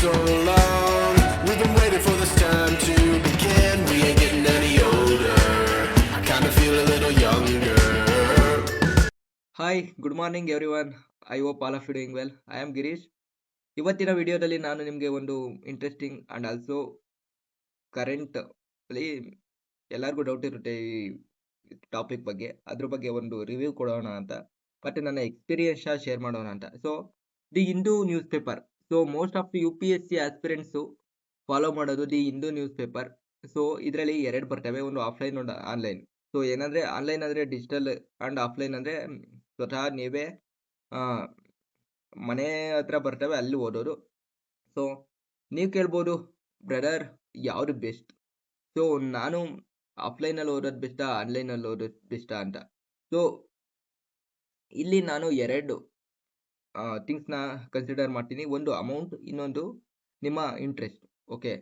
so long. We've been waiting for this time to begin. We ain't getting any older. I kinda feel a little younger. Hi good morning everyone. I hope all of you doing well. I am Girish. ಇವತ್ತಿನ ವಿಡಿಯೋದಲ್ಲಿ ನಾನು ನಿಮಗೆ ಒಂದು interesting and also current ಅಲ್ಲಿ ಎಲ್ಲರಿಗೂ doubt ಇರುತ್ತೆ ಈ topic ಬಗ್ಗೆ. ಅದ್ರ ಬಗ್ಗೆ ಒಂದು ರಿವ್ಯೂ ಕೊಡೋಣ ಅಂತ, ಮತ್ತು ನನ್ನ ಎಕ್ಸ್ಪೀರಿಯನ್ಸ್ ಶೇರ್ ಮಾಡೋಣ ಅಂತ. So the Hindu newspaper. So most of U P S C aspirants follow ಮಾಡೋದು the Hindu newspaper. So ಇದರಲ್ಲಿ ಎರಡು ಬರ್ತವೆ, ಒಂದು ಆಫ್ಲೈನ್ ಒಂದು ಆನ್ಲೈನ್. ಸೊ ಏನಂದರೆ ಆನ್ಲೈನ್ ಅಂದರೆ ಡಿಜಿಟಲ್ ಆ್ಯಂಡ್ ಆಫ್ಲೈನ್ ಅಂದರೆ ಸ್ವತಃ ನೀವೇ ಮನೆ ಹತ್ರ ಬರ್ತವೆ ಅಲ್ಲಿ ಓದೋದು. ಸೊ ನೀವು ಕೇಳ್ಬೋದು, ಬ್ರದರ್ ಯಾವುದು ಬೆಸ್ಟ್? ಸೊ ನಾನು ಆಫ್ಲೈನಲ್ಲಿ ಓದೋದು ಬೆಸ್ಟಾ ಆನ್ಲೈನಲ್ಲಿ ಓದೋದು ಬೆಸ್ಟಾ ಅಂತ. ಸೊ ಇಲ್ಲಿ ನಾನು ಎರಡು ಥಿಂಗ್ಸ್ನ ಕನ್ಸಿಡರ್ ಮಾಡ್ತೀನಿ. ಒಂದು ಅಮೌಂಟ್, ಇನ್ನೊಂದು ನಿಮ್ಮ ಇಂಟ್ರೆಸ್ಟ್. ಓಕೆ,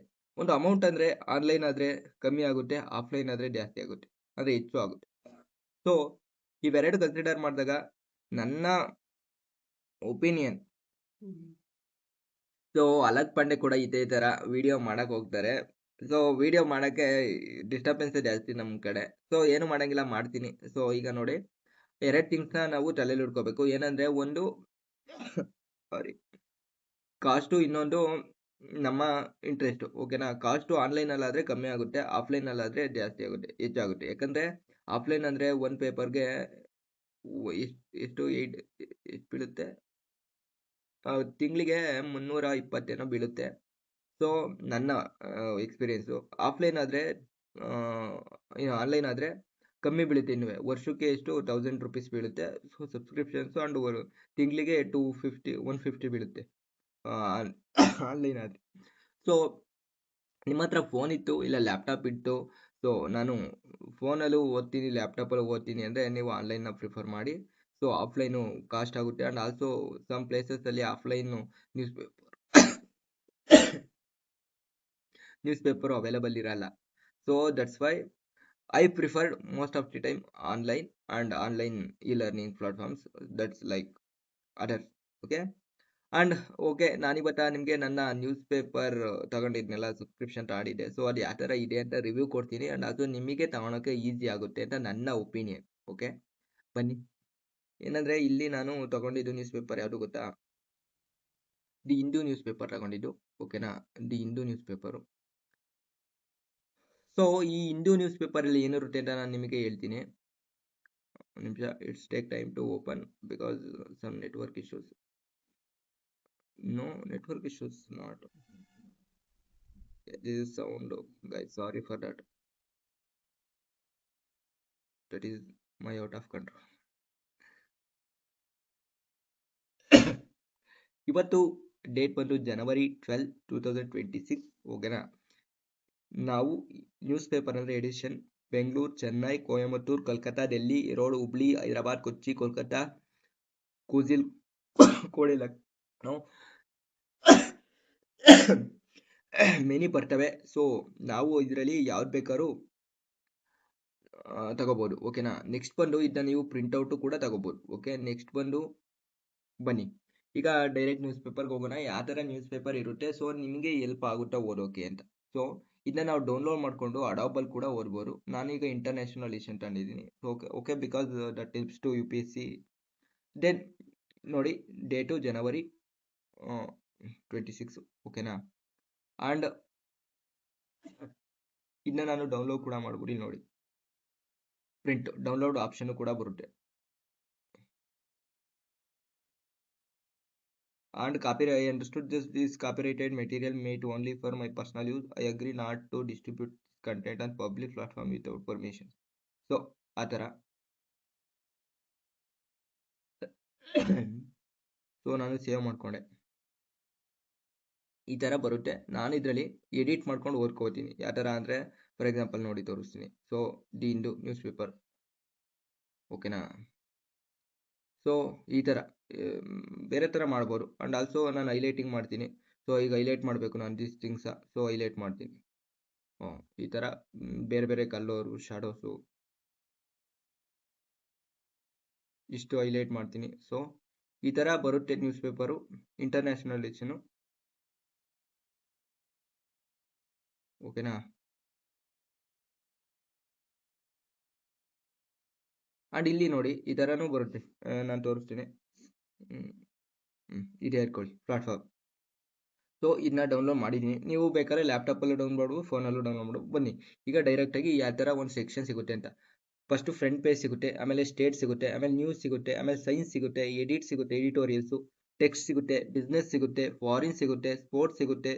ಒಂದು ಅಮೌಂಟ್ ಅಂದರೆ ಆನ್ಲೈನ್ ಆದರೆ ಕಮ್ಮಿ ಆಗುತ್ತೆ, ಆಫ್ಲೈನ್ ಆದರೆ ಜಾಸ್ತಿ ಆಗುತ್ತೆ, ಅಂದರೆ ಹೆಚ್ಚು ಆಗುತ್ತೆ. ಸೊ ಇವೆರಡು ಕನ್ಸಿಡರ್ ಮಾಡಿದಾಗ ನನ್ನ ಒಪಿನಿಯನ್. ಸೊ ಅಲಕ್ ಪಾಂಡೆ ಕೂಡ ಇದೇ ಥರ ವಿಡಿಯೋ ಮಾಡಕ್ಕೆ ಹೋಗ್ತಾರೆ. ಸೊ ವಿಡಿಯೋ ಮಾಡೋಕ್ಕೆ ಡಿಸ್ಟರ್ಬೆನ್ಸೇ ಜಾಸ್ತಿ ನಮ್ಮ ಕಡೆ. ಸೊ ಏನು ಮಾಡೋಂಗಿಲ್ಲ, ಮಾಡ್ತೀನಿ. ಸೊ ಈಗ ನೋಡಿ, ಎರಡು ಥಿಂಗ್ಸ್ನ ನಾವು ತಲೆಯಲ್ಲಿ ಇಟ್ಕೋಬೇಕು. ಏನಂದರೆ ಒಂದು ಸಾರಿ ಕಾಸ್ಟು, ಇನ್ನೊಂದು ನಮ್ಮ ಇಂಟ್ರೆಸ್ಟು. ಓಕೆನಾ? ಕಾಸ್ಟು ಆನ್ಲೈನಲ್ಲಾದರೆ ಕಮ್ಮಿ ಆಗುತ್ತೆ, ಆಫ್ಲೈನಲ್ಲಾದರೆ ಜಾಸ್ತಿ ಆಗುತ್ತೆ, ಹೆಚ್ಚಾಗುತ್ತೆ. ಯಾಕಂದರೆ ಆಫ್ಲೈನ್ ಅಂದರೆ ಒಂದು ಪೇಪರ್ಗೆ ಎಷ್ಟು ಬೀಳುತ್ತೆ, ತಿಂಗಳಿಗೆ 320 ಬೀಳುತ್ತೆ. ಸೊ ನನ್ನ ಎಕ್ಸ್ಪೀರಿಯೆನ್ಸು. ಆಫ್ಲೈನ್ ಆದರೆ ಆನ್ಲೈನ್ ಆದರೆ ಕಮ್ಮಿ ಬೀಳುತ್ತೆ. ಇನ್ನೂ ವರ್ಷಕ್ಕೆ ಎಷ್ಟು 1000 ರೂಪೀಸ್ ಬೀಳುತ್ತೆ. ಸೊ ಸಬ್ಸ್ಕ್ರಿಪ್ಷನ್ಸು ಆ್ಯಂಡ್ ತಿಂಗಳಿಗೆ 150 ಬೀಳುತ್ತೆ ಆನ್ಲೈನ್ ಆದರೆ. ಸೊ ನಿಮ್ಮ ಹತ್ರ ಫೋನ್ ಇತ್ತು ಇಲ್ಲ ಲ್ಯಾಪ್ಟಾಪ್ ಇತ್ತು, ಸೊ ನಾನು ಫೋನಲ್ಲೂ ಓದ್ತೀನಿ ಲ್ಯಾಪ್ಟಾಪಲ್ಲೂ ಓದ್ತೀನಿ ಅಂದರೆ ನೀವು ಆನ್ಲೈನ್ನ ಪ್ರಿಫರ್ ಮಾಡಿ. ಸೊ ಆಫ್ಲೈನು ಕಾಸ್ಟ್ ಆಗುತ್ತೆ, ಆ್ಯಂಡ್ ಆಲ್ಸೋ ಸಮ್ ಪ್ಲೇಸಸಲ್ಲಿ ಆಫ್ಲೈನು ನ್ಯೂಸ್ ಪೇಪರು ಅವೈಲೇಬಲ್ ಇರಲ್ಲ. So that's why I preferred most of the time online and online e learning platforms, that's like others. Okay, and okay, ನಾನಿವತ್ತು ನಿಮಗೆ ನನ್ನ newspaper ತಗೊಂಡಿದ್ನೆಲ್ಲ subscription ತಗೊಂಡಿದ್ದೆ. ಸೊ ಅದು ಯಾವ ಥರ ಇದೆ ಅಂತ ರಿವ್ಯೂ ಕೊಡ್ತೀನಿ, ಆ್ಯಂಡ್ ಅದು ನಿಮಗೆ ತಗೊಳಕ್ಕೆ ಈಸಿ ಆಗುತ್ತೆ ಅಂತ ನನ್ನ ಒಪಿನಿಯನ್. ಓಕೆ, ಬನ್ನಿ. ಏನಂದರೆ ಇಲ್ಲಿ ನಾನು ತಗೊಂಡಿದ್ದು ನ್ಯೂಸ್ ಪೇಪರ್ ಯಾವುದು ಗೊತ್ತಾ? ದಿ ಹಿಂದೂ ನ್ಯೂಸ್ ಪೇಪರ್ ತಗೊಂಡಿದ್ದು. ಓಕೆನಾ? The Hindu news paper. So ಈ ಹಿಂದೂ ನ್ಯೂಸ್ ಪೇಪರಲ್ಲಿ ಏನಿರುತ್ತೆ ಅಂತ ನಾನು ನಿಮಗೆ ಹೇಳ್ತೀನಿ. ಒಂದು ನಿಮಿಷ, it's take time to open because some network issues. No network issues, not. This is sound, guys. Sorry for that. That is my out of control. ಇವತ್ತು ಡೇಟ್ ಬಂದು January 12, 2026. ಓಕೆನಾ? ನಾವು ನ್ಯೂಸ್ ಪೇಪರ್ ಅಂದರೆ ಎಡಿಷನ್ ಬೆಂಗಳೂರು, ಚೆನ್ನೈ, ಕೊಯಮತ್ತೂರು, ಕಲ್ಕತ್ತಾ, ಡೆಲ್ಲಿ, ರೋಡ್, ಹುಬ್ಳಿ, ಹೈದರಾಬಾದ್, ಕೊಚ್ಚಿ, ಕೋಲ್ಕತ್ತಾ, ಕೂಜಿಲ್, ಕೋಳಿ, Lucknow many ಬರ್ತವೆ. So ನಾವು ಇದರಲ್ಲಿ ಯಾವ್ದು ಬೇಕಾದ್ರೂ ತಗೋಬೋದು. ಓಕೆನಾ? ನೆಕ್ಸ್ಟ್ ಬಂದು ಇದನ್ನ ನೀವು ಪ್ರಿಂಟೌಟು ಕೂಡ ತಗೋಬೋದು. ಓಕೆ, ನೆಕ್ಸ್ಟ್ ಬಂದು ಬನ್ನಿ ಈಗ ಡೈರೆಕ್ಟ್ ನ್ಯೂಸ್ ಪೇಪರ್ಗೆ ಹೋಗೋಣ. ಯಾವ ಥರ ನ್ಯೂಸ್ ಪೇಪರ್ ಇರುತ್ತೆ, ಸೊ ನಿಮಗೆ ಹೆಲ್ಪ್ ಆಗುತ್ತಾ ಓದೋಕೆ ಅಂತ. ಸೊ ಇದನ್ನ ನಾವು ಡೌನ್ಲೋಡ್ ಮಾಡಿಕೊಂಡು ಅಡಾಬಲ್ ಕೂಡ ಓದ್ಬೋದು. ನಾನೀಗ ಇಂಟರ್ನ್ಯಾಷನಲ್ ಎಡಿಷನ್ ತಂದಿದ್ದೀನಿ. Okay because that tips to UPSC. Then ನೋಡಿ, ಡೇಟು January 26. ಓಕೆನಾ? ಆ್ಯಂಡ್ ಇದನ್ನ ನಾನು ಡೌನ್ಲೋಡ್ ಕೂಡ ಮಾಡ್ಬಿಡಿ. ನೋಡಿ, ಪ್ರಿಂಟ್ ಡೌನ್ಲೋಡ್ ಆಪ್ಷನ್ ಕೂಡ ಬರುತ್ತೆ. And I understood this copyrighted material made only for my personal use. I agree not to distribute content on public platform without permission. So ಆ ಥರ. ಸೊ ನಾನು ಸೇವ್ ಮಾಡಿಕೊಂಡೆ. ಈ ಥರ ಬರುತ್ತೆ. ನಾನು ಇದರಲ್ಲಿ ಎಡಿಟ್ ಮಾಡ್ಕೊಂಡು ಓದ್ಕೋತೀನಿ. ಯಾವ ಥರ ಅಂದರೆ, ಫಾರ್ ಎಕ್ಸಾಂಪಲ್ ನೋಡಿ ತೋರಿಸ್ತೀನಿ. So the Hindu news paper. ಓಕೆನಾ? ಸೊ ಈ ಥರ ಬೇರೆ ಥರ ಮಾಡ್ಬೋದು. ಆ್ಯಂಡ್ ಆಲ್ಸೋ ನಾನು ಹೈಲೈಟಿಂಗ್ ಮಾಡ್ತೀನಿ. ಸೊ ಈಗ ಹೈಲೈಟ್ ಮಾಡಬೇಕು ನಾನು ದಿಸ್ ಥಿಂಗ್ಸ, ಸೊ ಹೈಲೈಟ್ ಮಾಡ್ತೀನಿ. ಈ ಥರ ಬೇರೆ ಬೇರೆ ಕಲ್ಲರು, ಶಾಡೋಸು ಇಷ್ಟು ಹೈಲೈಟ್ ಮಾಡ್ತೀನಿ. ಸೊ ಈ ಥರ ಬರುತ್ತೆ ನ್ಯೂಸ್ ಪೇಪರು ಇಂಟರ್ನ್ಯಾಷನಲ್ ಎಡಿಷನು. ಓಕೆನಾ. ಆ್ಯಂಡ್ ಇಲ್ಲಿ ನೋಡಿ ಈ ಥರನೂ ಬರುತ್ತೆ, ನಾನು ತೋರಿಸ್ತೀನಿ. ಇದೆ ಇಟ್ಕೊಳ್ಳಿ ಪ್ಲಾಟ್ಫಾರ್ಮ್. ಸೊ ಇದನ್ನ ಡೌನ್ಲೋಡ್ ಮಾಡಿದ್ದೀನಿ, ನೀವು ಬೇಕಾದ್ರೆ ಲ್ಯಾಪ್ಟಾಪಲ್ಲೂ ಡೌನ್ಲೋಡ್ ಮಾಡ್ಬೋದು, ಫೋನಲ್ಲೂ ಡೌನ್ಲೋಡ್ ಮಾಡ್ಬೋದು. ಬನ್ನಿ ಈಗ ಡೈರೆಕ್ಟಾಗಿ ಯಾವ ಥರ ಒಂದು ಸೆಕ್ಷನ್ ಸಿಗುತ್ತೆ ಅಂತ. ಫಸ್ಟು ಫ್ರಂಟ್ ಪೇಜ್ ಸಿಗುತ್ತೆ, ಆಮೇಲೆ ಸ್ಟೇಟ್ ಸಿಗುತ್ತೆ, ಆಮೇಲೆ ನ್ಯೂಸ್ ಸಿಗುತ್ತೆ, ಆಮೇಲೆ ಸೈನ್ಸ್ ಸಿಗುತ್ತೆ, ಎಡಿಟ್ ಸಿಗುತ್ತೆ, ಎಡಿಟೋರಿಯಲ್ಸು, ಟೆಕ್ಸ್ಟ್ ಸಿಗುತ್ತೆ, ಬಿಸ್ನೆಸ್ ಸಿಗುತ್ತೆ, ಫಾರಿನ್ ಸಿಗುತ್ತೆ, ಸ್ಪೋರ್ಟ್ಸ್ ಸಿಗುತ್ತೆ,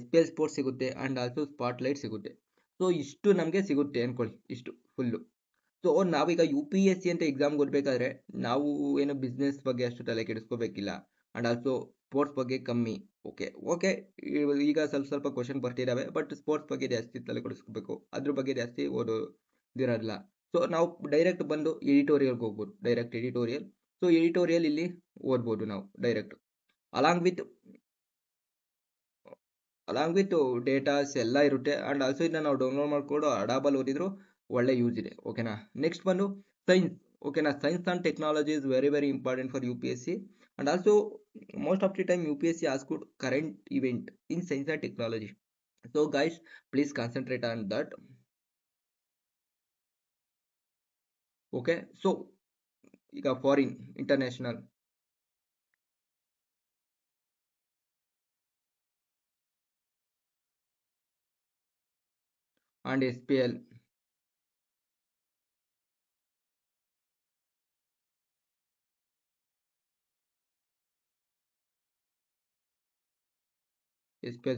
SPL ಸ್ಪೋರ್ಟ್ಸ್ ಸಿಗುತ್ತೆ, ಆ್ಯಂಡ್ ಆಲ್ಸೋ ಸ್ಪಾಟ್ಲೈಟ್ ಸಿಗುತ್ತೆ. ಸೊ ಇಷ್ಟು ನಮಗೆ ಸಿಗುತ್ತೆ ಅಂದ್ಕೊಳ್ಳಿ, ಇಷ್ಟು ಫುಲ್ಲು. ಸೊ ನಾವೀಗ UPSC ಅಂತ ಎಕ್ಸಾಮ್ಗೆ ಓದಬೇಕಾದ್ರೆ ನಾವು ಏನು ಬಿಸ್ನೆಸ್ ಬಗ್ಗೆ ಅಷ್ಟು ತಲೆ ಕೆಡಿಸ್ಕೋಬೇಕಿಲ್ಲ, ಆ್ಯಂಡ್ ಆಲ್ಸೋ ಸ್ಪೋರ್ಟ್ಸ್ ಬಗ್ಗೆ ಕಮ್ಮಿ. ಓಕೆ ಈಗ ಸ್ವಲ್ಪ ಕ್ವಶನ್ ಬರ್ತಿದ್ದಾವೆ, ಬಟ್ ಸ್ಪೋರ್ಟ್ಸ್ ಬಗ್ಗೆ ಜಾಸ್ತಿ ತಲೆ ಕೆಡಿಸ್ಕೋಬೇಕು, ಅದ್ರ ಬಗ್ಗೆ ಜಾಸ್ತಿ ಓದೋದಿರಲ್ಲ. ಸೊ ನಾವು ಡೈರೆಕ್ಟ್ ಬಂದು ಎಡಿಟೋರಿಯಲ್ಗೆ ಹೋಗ್ಬೋದು, ಡೈರೆಕ್ಟ್ ಎಡಿಟೋರಿಯಲ್. ಸೊ ಎಡಿಟೋರಿಯಲ್ ಇಲ್ಲಿ ಓದ್ಬೋದು ನಾವು ಡೈರೆಕ್ಟ್, ಅಲಾಂಗ್ ವಿತ್ ಡೇಟಾಸ್ ಎಲ್ಲ ಇರುತ್ತೆ. ಆ್ಯಂಡ್ ಆಲ್ಸೋ ಇದನ್ನ ನಾವು ಡೌನ್ಲೋಡ್ ಮಾಡಿಕೊಂಡು ಅಡಾಬಲ್ ಓದಿದ್ರು ಒಳ್ಳೆ ಯೂಸ್ ಇದೆ, ಓಕೆನಾ. ನೆಕ್ಸ್ಟ್ ಬಂದು ಸೈನ್ಸ್, ಓಕೆನಾ. Science and technology is very very important for UPSC, and also most of the time UPSC asks good current event in science and technology. So guys, please concentrate on that. Okay, so ಈಗ foreign, international, and SPL,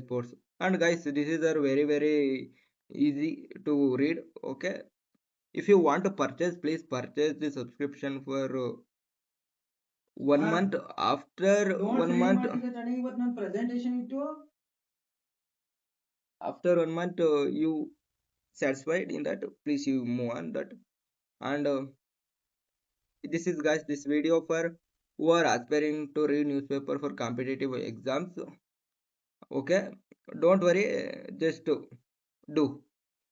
sports. And guys, this is are very very easy to read. Okay, if you want to purchase, please purchase the subscription for 1 month. After 1 month, after 1 month you satisfied in that, please you move on that. And this is guys this video for who are aspiring to read newspaper for competitive exams. Okay, don't worry, just do.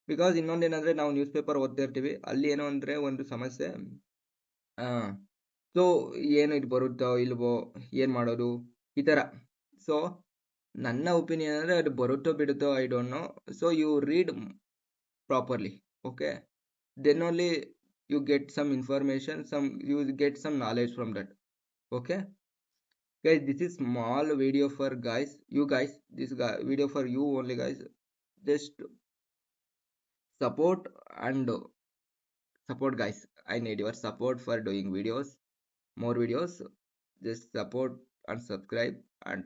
Because ಇನ್ನೊಂದೇನಂದರೆ ನಾವು news paper ಓದ್ತಾ ಇರ್ತೀವಿ, ಅಲ್ಲಿ ಏನು ಅಂದರೆ ಒಂದು ಸಮಸ್ಯೆ, so ಏನು ಇದು ಬರುತ್ತೋ ಇಲ್ವೋ, ಏನು ಮಾಡೋದು ಈ ಥರ. ಸೊ ನನ್ನ ಒಪಿನಿಯನ್ ಅಂದರೆ ಅದು ಬರುತ್ತೋ ಬಿಡುತ್ತೋ I don't know. So you read properly, okay, then only you get some information, you get some knowledge from that. Okay guys, this is small video for you guys, this video for you only guys. Just support guys, I need your support for doing videos, more videos. Just support and subscribe and